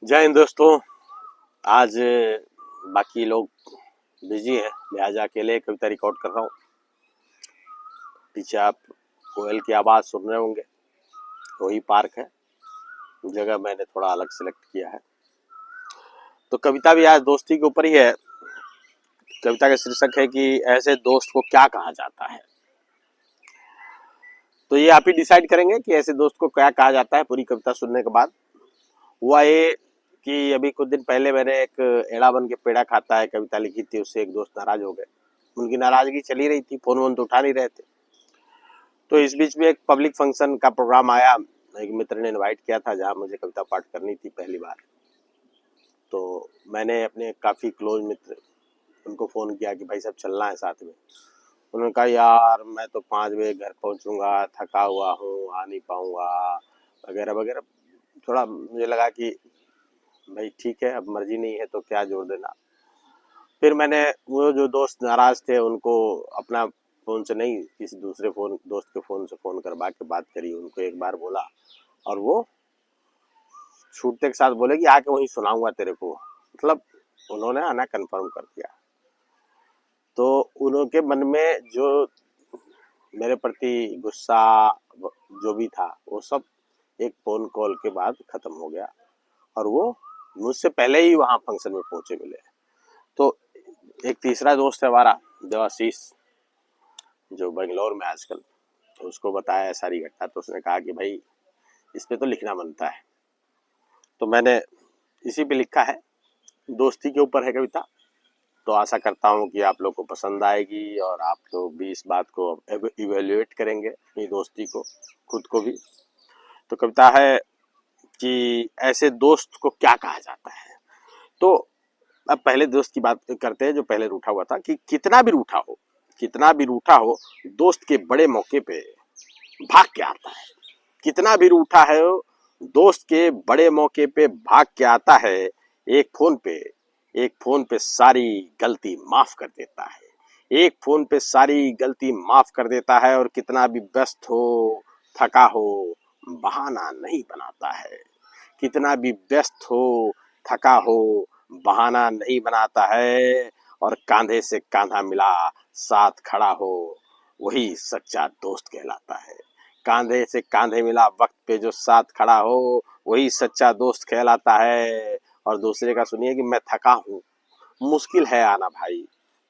जय हिंद दोस्तों। आज बाकी लोग बिजी हैं, लिहाजा अकेले कविता रिकॉर्ड कर रहा हूँ। पीछे आप कोयल की आवाज़ सुन रहे होंगे, वही पार्क है। जगह मैंने थोड़ा अलग सेलेक्ट किया है। तो कविता भी आज दोस्ती के ऊपर ही है। कविता का शीर्षक है कि ऐसे दोस्त को क्या कहा जाता है। तो ये आप ही डिसाइड करेंगे कि ऐसे दोस्त को क्या कहा जाता है पूरी कविता सुनने के बाद। हुआ ये कि अभी कुछ दिन पहले मैंने एक एड़ा बन के पेड़ा खाता है कविता लिखी थी, उससे एक दोस्त नाराज हो गए। उनकी नाराजगी चली रही थी, फोन वोन तो उठा नहीं रहे थे। तो इस बीच में एक पब्लिक फंक्शन का प्रोग्राम आया, एक मित्र ने इनवाइट किया था जहां मुझे कविता पाठ करनी थी पहली बार। तो मैंने अपने काफ़ी क्लोज मित्र उनको फ़ोन किया कि भाई सब चलना है साथ में। उन्होंने कहा यार मैं तो 5 बजे घर पहुंचूंगा, थका हुआ हूँ, आ नहीं पाऊंगा वगैरह वगैरह। थोड़ा मुझे लगा कि भाई ठीक है, अब मर्जी नहीं है तो क्या जोर देना। फिर मैंने वो जो दोस्त नाराज थे उनको अपना फ़ोन से नहीं, किसी दूसरे दोस्त के फ़ोन से फ़ोन करवा के बात करी। उनको एक बार बोला और वो छूटते के साथ बोले कि आके वहीं सुनाऊंगा तेरे को। मतलब उन्होंने आना कंफर्म कर दिया। तो उनके मन में जो मेरे प्रति गुस्सा जो भी था वो सब एक फ़ोन कॉल के बाद ख़त्म हो गया और वो मुझसे पहले ही वहाँ फंक्शन में पहुंचे मिले। तो एक तीसरा दोस्त है हमारा देवाशीष, जो बेंगलोर में आजकल, तो उसको बताया सारी घटना। तो उसने कहा कि भाई इस पे तो लिखना बनता है। तो मैंने इसी पे लिखा है, दोस्ती के ऊपर है कविता। तो आशा करता हूँ कि आप लोग को पसंद आएगी और आप लोग भी इस बात को इवेल्युएट करेंगे, अपनी दोस्ती को, खुद को भी। तो कविता है कि ऐसे दोस्त को क्या कहा जाता है। तो अब पहले दोस्त की बात करते हैं जो पहले रूठा हुआ था। कि कितना भी रूठा हो, कितना भी रूठा हो, दोस्त के बड़े मौके पे भाग के आता है। कितना भी रूठा है, दोस्त के बड़े मौके पे भाग के आता है। एक फोन पे एक फोन पे सारी गलती माफ कर देता है। एक फोन पे सारी गलती माफ कर देता है और कितना भी व्यस्त हो, थका हो, बहाना नहीं बनाता है। कितना भी व्यस्त हो, थका हो, बहाना नहीं बनाता है। और कांधे से कांधा मिला साथ खड़ा हो, वही सच्चा दोस्त कहलाता है। कांधे से कांधे मिला वक्त पे जो साथ खड़ा हो, वही सच्चा दोस्त कहलाता है। और दूसरे का सुनिए कि मैं थका हूँ, मुश्किल है आना भाई,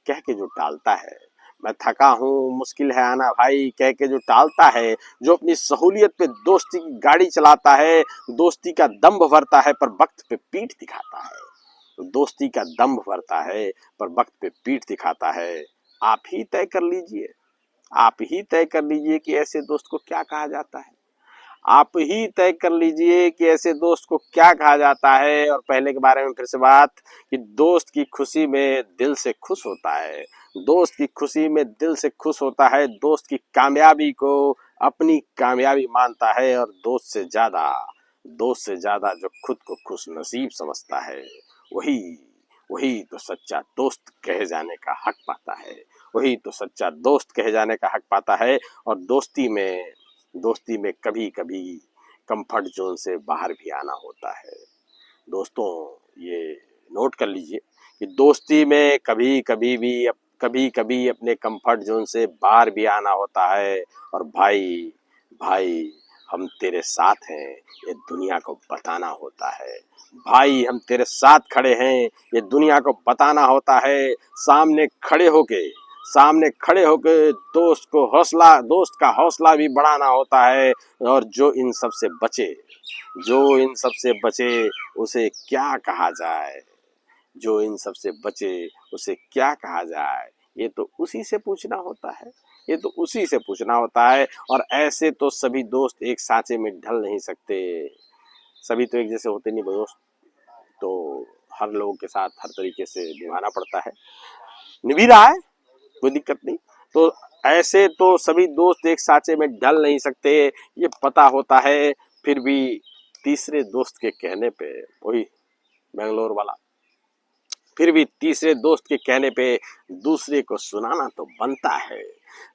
कह के जो टालता है। मैं थका हूँ, मुश्किल है आना भाई, कह के जो टालता है। जो अपनी सहूलियत पे दोस्ती की गाड़ी चलाता है, दोस्ती का दम्भ भरता है पर वक्त पे पीठ दिखाता है। दोस्ती का दम्भ भरता है पर वक्त पे पीठ दिखाता है। आप ही तय कर लीजिए, आप ही तय कर लीजिए कि ऐसे दोस्त को क्या कहा जाता है। आप ही तय कर लीजिए कि ऐसे दोस्त को क्या कहा जाता है। और पहले के बारे में फिर से बात, कि दोस्त की खुशी में दिल से खुश होता है। दोस्त की खुशी में दिल से खुश होता है। दोस्त की कामयाबी को अपनी कामयाबी मानता है। और दोस्त से ज्यादा जो खुद को खुश नसीब समझता है, वही वही तो सच्चा दोस्त कहे जाने का हक पाता है। वही तो सच्चा दोस्त कहे जाने का हक पाता है। और दोस्ती में कभी कभी कंफर्ट जोन से बाहर भी आना होता है। दोस्तों, ये नोट कर लीजिए कि दोस्ती में कभी कभी अपने कंफर्ट जोन से बाहर भी आना होता है। और भाई भाई हम तेरे साथ हैं, ये दुनिया को बताना होता है। भाई हम तेरे साथ खड़े हैं, ये दुनिया को बताना होता है। सामने खड़े होके दोस्त का हौसला भी बढ़ाना होता है। और जो इन सब से बचे उसे क्या कहा जाए। जो इन सब से बचे उसे क्या कहा जाए, ये तो उसी से पूछना होता है। ये तो उसी से पूछना होता है। और ऐसे तो सभी दोस्त एक सांचे में ढल नहीं सकते। सभी तो एक जैसे होते नहीं दोस्त। तो हर लोगों के साथ हर तरीके से निभाना पड़ता है, निभी रहा है, कोई दिक्कत नहीं। तो ऐसे तो सभी दोस्त एक सांचे में ढल नहीं सकते, ये पता होता है। फिर भी तीसरे दोस्त के कहने पे, वही बेंगलोर वाला, फिर भी तीसरे दोस्त के कहने पे दूसरे को सुनाना तो बनता है।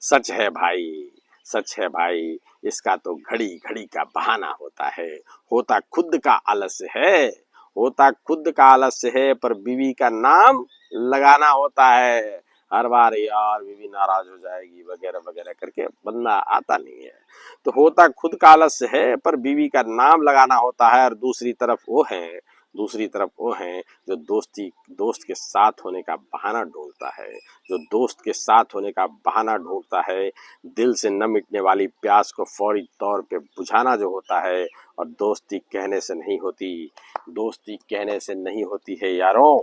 सच है भाई, सच है भाई, इसका तो घड़ी घड़ी का बहाना होता है। होता खुद का आलस्य है, होता खुद का आलस्य है पर बीवी का नाम लगाना होता है। हर बार यार बीवी नाराज हो जाएगी वगैरह वगैरह करके बंदा आता नहीं है। तो होता खुद का आलस्य है पर बीवी का नाम लगाना होता है। और दूसरी तरफ वो हैं जो दोस्त के साथ होने का बहाना ढूंढता है, जो दोस्त के साथ होने का बहाना ढूंढता है। दिल से न मिटने वाली प्यास को फौरी तौर पे बुझाना जो होता है। और दोस्ती कहने से नहीं होती, दोस्ती कहने से नहीं होती है यारों,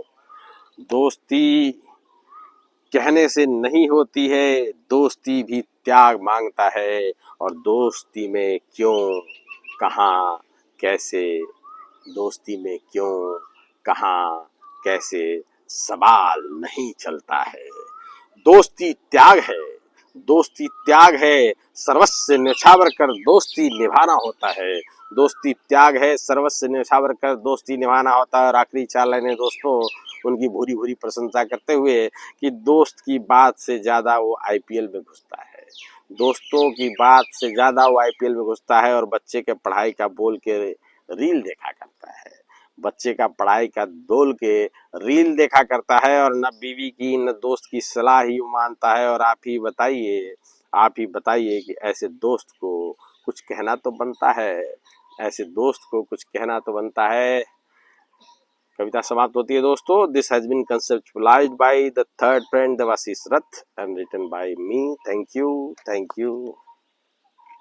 दोस्ती कहने से नहीं होती है। दोस्ती भी त्याग मांगता है। और दोस्ती में क्यों, कहाँ, कैसे, दोस्ती में क्यों, कहाँ, कैसे सवाल नहीं चलता है। दोस्ती त्याग है, दोस्ती त्याग है, सर्वस्व न्यौछावर कर दोस्ती निभाना होता है। दोस्ती त्याग है, सर्वस्व न्यौछावर कर दोस्ती निभाना होता है। और आखिरी चार लाइनें दोस्तों उनकी भूरी भूरी प्रशंसा करते हुए कि दोस्त की बात से ज्यादा वो आईपीएल में घुसता है, दोस्तों की बात से ज्यादा वो आईपीएल में घुसता है। और बच्चे के पढ़ाई का बोल के रील देखा करता है, बच्चे का पढ़ाई का बोल के रील देखा करता है। और न बीवी की न दोस्त की सलाह ही मानता है। और आप ही बताइए कि ऐसे दोस्त को कुछ कहना तो बनता है, ऐसे दोस्त को कुछ कहना तो बनता है। कविता समाप्त होती है दोस्तों। This has been conceptualised by the third friend Debashish Rath and written by me. Thank you.